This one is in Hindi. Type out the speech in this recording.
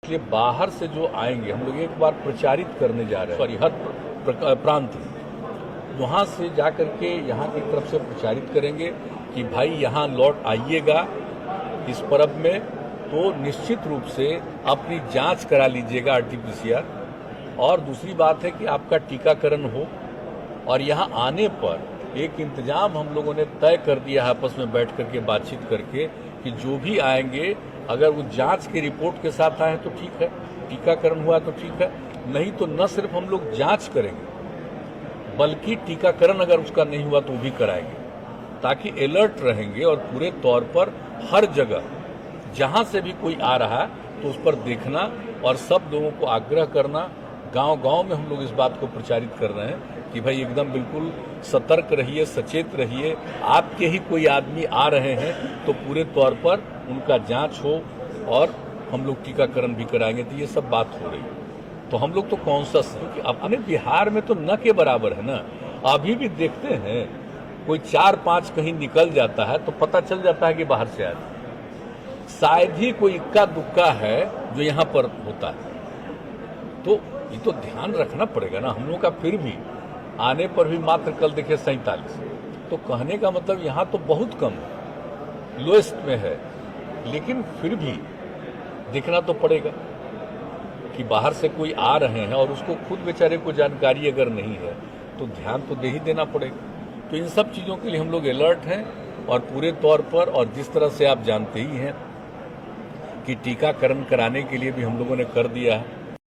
इसलिए बाहर से जो आएंगे हम लोग एक बार प्रचारित करने जा रहे हैं, सॉरी हर प्रांत वहाँ से जा करके यहाँ की तरफ से प्रचारित करेंगे कि भाई यहाँ लौट आइएगा इस पर्व में, तो निश्चित रूप से अपनी जांच करा लीजिएगा RT-PCR। और दूसरी बात है कि आपका टीकाकरण हो। और यहाँ आने पर एक इंतजाम हम लोगों ने तय कर दिया है आपस में बैठ करके बातचीत करके कि जो भी आएंगे अगर वो जांच की रिपोर्ट के साथ आए तो ठीक है, टीकाकरण हुआ तो ठीक है, नहीं तो न सिर्फ हम लोग जांच करेंगे बल्कि टीकाकरण अगर उसका नहीं हुआ तो वो भी कराएंगे, ताकि अलर्ट रहेंगे और पूरे तौर पर हर जगह जहां से भी कोई आ रहा है तो उस पर देखना और सब लोगों को आग्रह करना। गांव-गांव में हम लोग इस बात को प्रचारित कर रहे हैं कि भाई एकदम बिल्कुल सतर्क रहिए, सचेत रहिए। आपके ही कोई आदमी आ रहे हैं तो पूरे तौर पर उनका जांच हो और हम लोग टीकाकरण भी कराएंगे। तो ये सब बात हो रही है। तो हम लोग तो कॉन्शियस हैं कि अपने बिहार में तो न के बराबर है ना। अभी भी देखते हैं कोई 4-5 कहीं निकल जाता है तो पता चल जाता है कि बाहर से आया, शायद ही कोई इक्का दुक्का है जो यहाँ पर होता है। तो ये तो ध्यान रखना पड़ेगा ना हम लोगों का। फिर भी आने पर भी मात्र कल देखे 47, तो कहने का मतलब यहाँ तो बहुत कम है, लोएस्ट में है। लेकिन फिर भी देखना तो पड़ेगा कि बाहर से कोई आ रहे हैं और उसको खुद बेचारे को जानकारी अगर नहीं है तो ध्यान तो दे ही देना पड़ेगा। तो इन सब चीज़ों के लिए हम लोग अलर्ट हैं और पूरे तौर पर, और जिस तरह से आप जानते ही हैं कि टीकाकरण कराने के लिए भी हम लोगों ने कर दिया है